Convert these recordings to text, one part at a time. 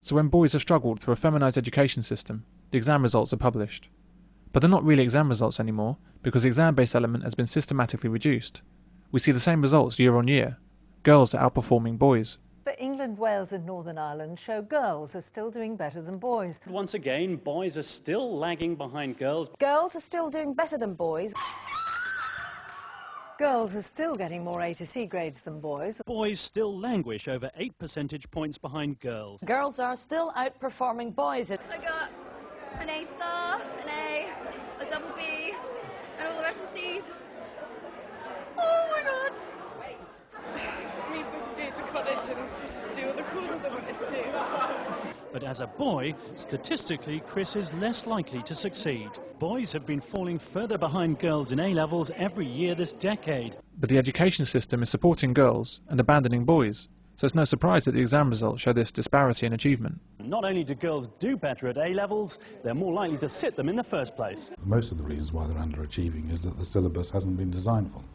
So when boys have struggled through a feminized education system, the exam results are published. But they're not really exam results anymore, because the exam-based element has been systematically reduced. We see the same results year on year. Girls are outperforming boys. But England, Wales and Northern Ireland show girls are still doing better than boys. Once again, boys are still lagging behind girls. Girls are still doing better than boys. Girls are still getting more A to C grades than boys. Boys still languish over 8 percentage points behind girls. Girls are still outperforming boys. I got an A star, an A, a double B, and all the rest of C's. Oh my god! It means I can go to college and do all the courses I wanted to do. But as a boy, statistically, Chris is less likely to succeed. Boys have been falling further behind girls in A-levels every year this decade. But the education system is supporting girls and abandoning boys, so it's no surprise that the exam results show this disparity in achievement. Not only do girls do better at A-levels, they're more likely to sit them in the first place. Most of the reasons why they're underachieving is that the syllabus hasn't been designed for them.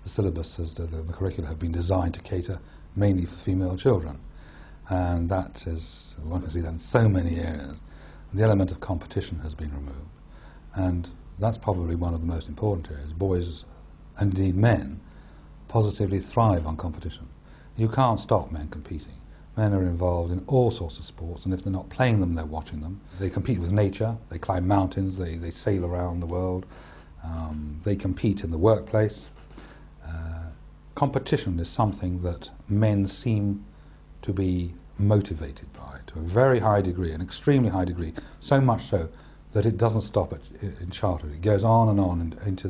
The syllabus, the curricula have been designed to cater mainly for female children. And that is, one can see that in so many areas. The element of competition has been removed. And that's probably one of the most important areas. Boys, and indeed men, positively thrive on competition. You can't stop men competing. Men are involved in all sorts of sports, and if they're not playing them, they're watching them. They compete with nature, they climb mountains, they sail around the world, they compete in the workplace. Competition is something that men seem to be motivated by to a very high degree, an extremely high degree, so much so that it doesn't stop in childhood. It goes on and on into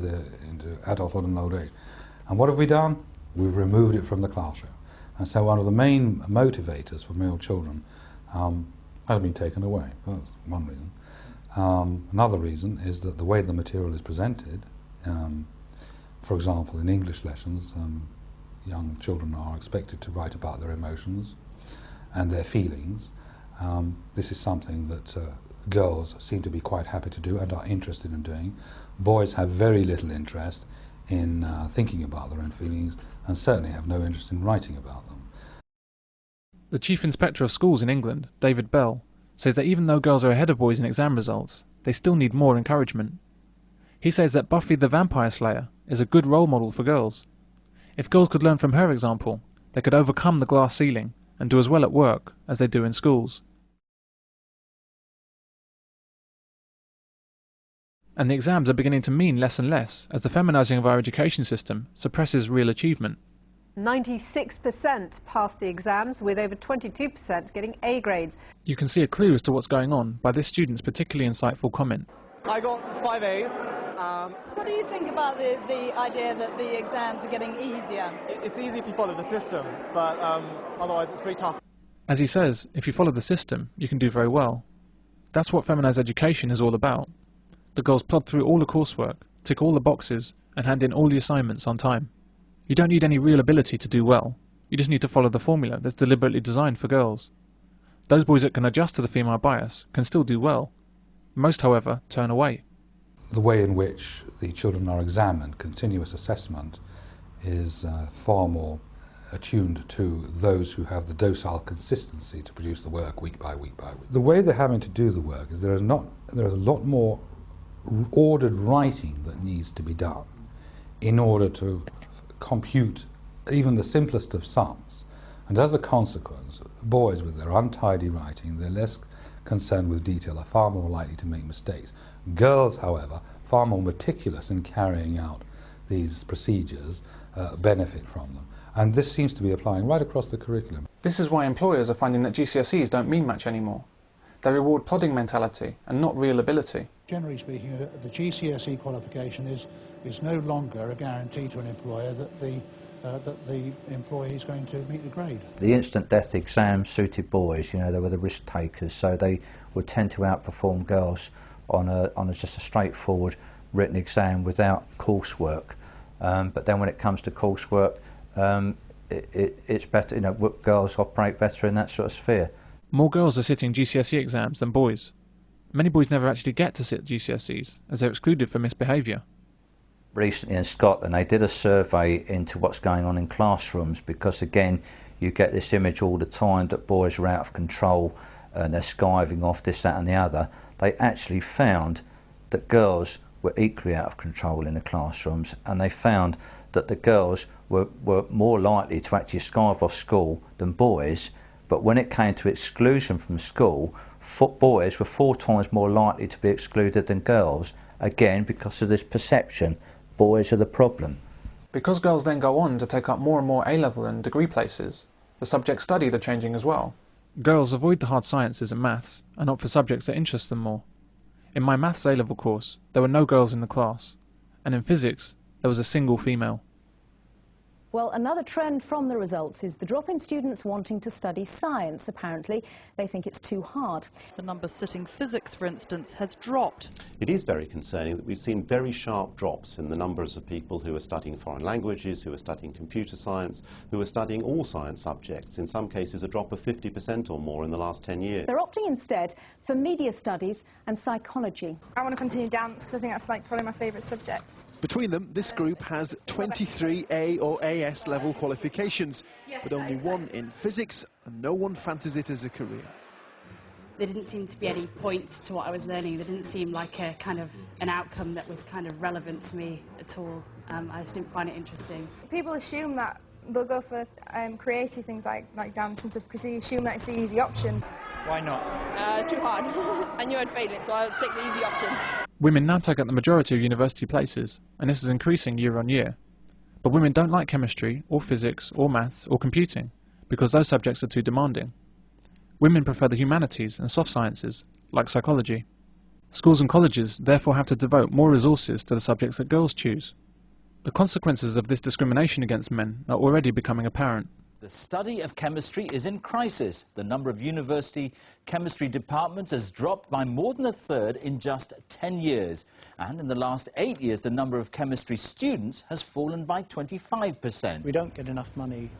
adulthood and old age. And what have we done? We've removed it from the classroom. And so one of the main motivators for male children has been taken away. That's one reason. Another reason is that the way the material is presented, for example, in English lessons, young children are expected to write about their emotions and their feelings. This is something that girls seem to be quite happy to do and are interested in doing. Boys have very little interest in thinking about their own feelings and certainly have no interest in writing about them. The Chief Inspector of Schools in England, David Bell, says that even though girls are ahead of boys in exam results, they still need more encouragement. He says that Buffy the Vampire Slayer is a good role model for girls. If girls could learn from her example, they could overcome the glass ceiling and do as well at work as they do in schools. And the exams are beginning to mean less and less as the feminising of our education system suppresses real achievement. 96% passed the exams, with over 22% getting A grades. You can see a clue as to what's going on by this student's particularly insightful comment. I got 5 A's. What do you think about the idea that the exams are getting easier? It's easy if you follow the system, but otherwise it's pretty tough. As he says, if you follow the system, you can do very well. That's what feminised education is all about. The girls plod through all the coursework, tick all the boxes, and hand in all the assignments on time. You don't need any real ability to do well. You just need to follow the formula that's deliberately designed for girls. Those boys that can adjust to the female bias can still do well. Most, however, turn away. The way in which the children are examined, continuous assessment, is far more attuned to those who have the docile consistency to produce the work week by week by week. The way they're having to do the work is there is a lot more ordered writing that needs to be done in order to compute even the simplest of sums. And as a consequence, boys with their untidy writing, they're less concerned with detail, are far more likely to make mistakes. Girls, however, far more meticulous in carrying out these procedures, benefit from them. And this seems to be applying right across the curriculum. This is why employers are finding that GCSEs don't mean much anymore. They reward plodding mentality and not real ability. Generally speaking, the GCSE qualification is no longer a guarantee to an employer that the employee is going to meet the grade. The instant death exams suited boys, you know, they were the risk takers, so they would tend to outperform girls on just a straightforward written exam without coursework. But then when it comes to coursework, it's better, you know, girls operate better in that sort of sphere. More girls are sitting GCSE exams than boys. Many boys never actually get to sit GCSEs, as they're excluded for misbehaviour. Recently in Scotland they did a survey into what's going on in classrooms, because again you get this image all the time that boys are out of control and they're skiving off this, that and the other, they actually found that girls were equally out of control in the classrooms, and they found that the girls were more likely to actually skive off school than boys, but when it came to exclusion from school, boys were 4 times more likely to be excluded than girls, again because of this perception, boys are the problem. Because girls then go on to take up more and more A-level and degree places, the subjects studied are changing as well. Girls avoid the hard sciences and maths and opt for subjects that interest them more. In my maths A-level course, there were no girls in the class, and in physics, there was a single female. Well, another trend from the results is the drop in students wanting to study science. Apparently, they think it's too hard. The number sitting physics, for instance, has dropped. It is very concerning that we've seen very sharp drops in the numbers of people who are studying foreign languages, who are studying computer science, who are studying all science subjects. In some cases, a drop of 50% or more in the last 10 years. They're opting instead for media studies and psychology. I want to continue dance because I think that's probably my favourite subject. Between them, this group has 23 A or AS level qualifications, but only 1 in physics, and no one fancies it as a career. There didn't seem to be any point to what I was learning. There didn't seem like a kind of an outcome that was kind of relevant to me at all. I just didn't find it interesting. People assume that they'll go for creative things like dance and stuff because they assume that it's the easy option. Why not? Too hard. I knew I'd fail it, so I'll take the easy option. Women now take up the majority of university places, and this is increasing year on year. But women don't like chemistry, or physics, or maths, or computing, because those subjects are too demanding. Women prefer the humanities and soft sciences, like psychology. Schools and colleges therefore have to devote more resources to the subjects that girls choose. The consequences of this discrimination against men are already becoming apparent. The study of chemistry is in crisis. The number of university chemistry departments has dropped by more than 1/3 in just 10 years. And in the last 8 years, the number of chemistry students has fallen by 25%. We don't get enough money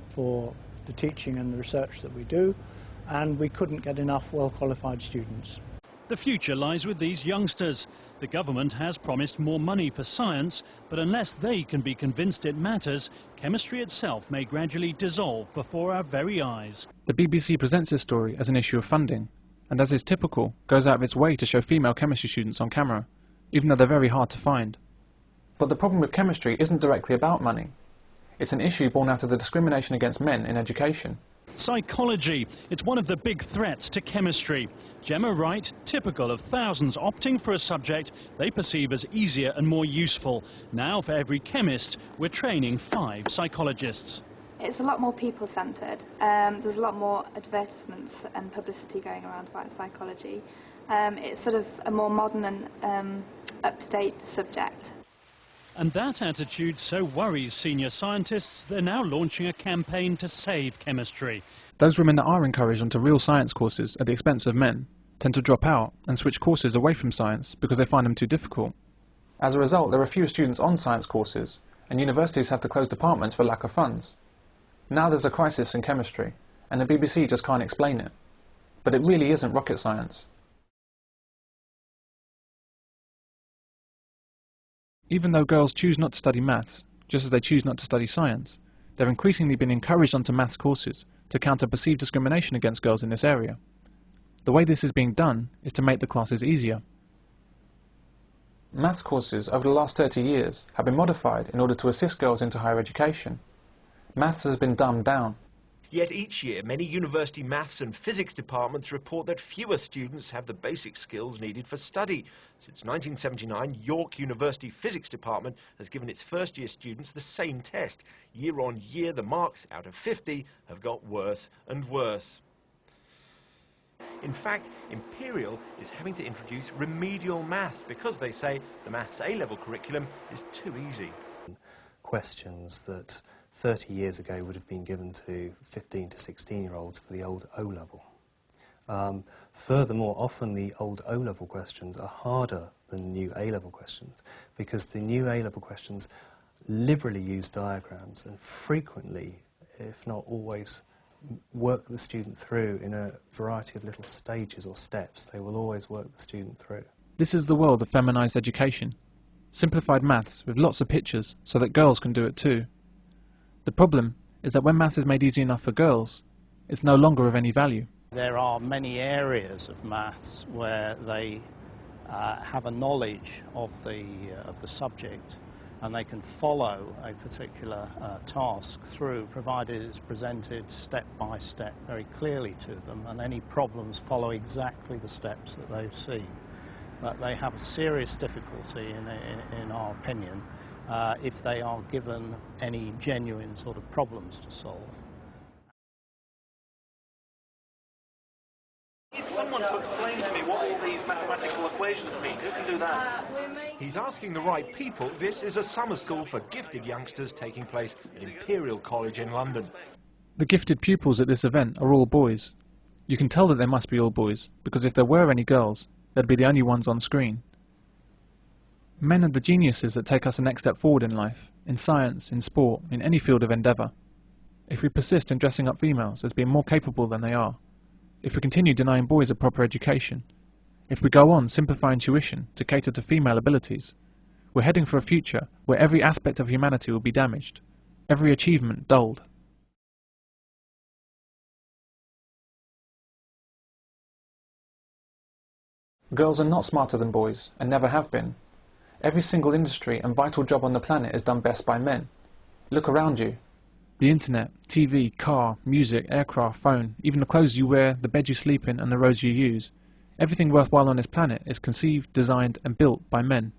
for the teaching and the research that we do, and we couldn't get enough well-qualified students. The future lies with these youngsters. The government has promised more money for science, but unless they can be convinced it matters, chemistry itself may gradually dissolve before our very eyes. The BBC presents this story as an issue of funding, and as is typical, goes out of its way to show female chemistry students on camera, even though they're very hard to find. But the problem with chemistry isn't directly about money. It's an issue born out of the discrimination against men in education. Psychology. It's one of the big threats to chemistry. Gemma Wright, typical of thousands opting for a subject they perceive as easier and more useful. Now, for every chemist, we're training 5 psychologists. It's a lot more people-centred. There's a lot more advertisements and publicity going around about psychology. It's sort of a more modern and up-to-date subject. And that attitude so worries senior scientists, they're now launching a campaign to save chemistry. Those women that are encouraged onto real science courses at the expense of men tend to drop out and switch courses away from science because they find them too difficult. As a result, there are fewer students on science courses, and universities have to close departments for lack of funds. Now there's a crisis in chemistry, and the BBC just can't explain it. But it really isn't rocket science. Even though girls choose not to study maths, just as they choose not to study science, they've increasingly been encouraged onto maths courses to counter perceived discrimination against girls in this area. The way this is being done is to make the classes easier. Maths courses over the last 30 years have been modified in order to assist girls into higher education. Maths has been dumbed down. Yet each year, many university maths and physics departments report that fewer students have the basic skills needed for study. Since 1979, York University Physics Department has given its first-year students the same test. Year on year, the marks out of 50 have got worse and worse. In fact, Imperial is having to introduce remedial maths because they say the maths A-level curriculum is too easy. Questions that 30 years ago would have been given to 15 to 16-year-olds for the old O-level. Furthermore, often the old O-level questions are harder than the new A-level questions because the new A-level questions liberally use diagrams and frequently, if not always, work the student through in a variety of little stages or steps. They will always work the student through. This is the world of feminized education. Simplified maths with lots of pictures so that girls can do it too. The problem is that when maths is made easy enough for girls, it's no longer of any value. There are many areas of maths where they have a knowledge of the subject, and they can follow a particular task through, provided it's presented step by step very clearly to them, and any problems follow exactly the steps that they've seen. But they have a serious difficulty, in our opinion, if they are given any genuine sort of problems to solve. Need someone to explain to me what all these mathematical equations mean. Who can do that? He's asking the right people. This is a summer school for gifted youngsters taking place at Imperial College in London. The gifted pupils at this event are all boys. You can tell that they must be all boys, because if there were any girls, they'd be the only ones on screen. Men are the geniuses that take us the next step forward in life, in science, in sport, in any field of endeavour. If we persist in dressing up females as being more capable than they are, if we continue denying boys a proper education, if we go on simplifying tuition to cater to female abilities, we're heading for a future where every aspect of humanity will be damaged, every achievement dulled. Girls are not smarter than boys, and never have been. Every single industry and vital job on the planet is done best by men. Look around you. The internet, TV, car, music, aircraft, phone, even the clothes you wear, the bed you sleep in and the roads you use. Everything worthwhile on this planet is conceived, designed and built by men.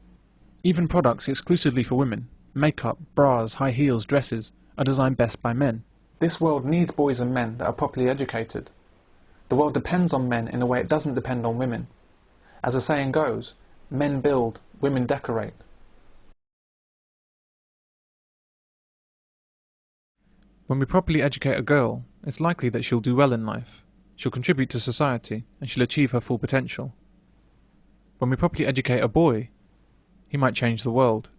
Even products exclusively for women, makeup, bras, high heels, dresses, are designed best by men. This world needs boys and men that are properly educated. The world depends on men in a way it doesn't depend on women. As the saying goes, men build, women decorate. When we properly educate a girl, it's likely that she'll do well in life. She'll contribute to society, and she'll achieve her full potential. When we properly educate a boy, he might change the world.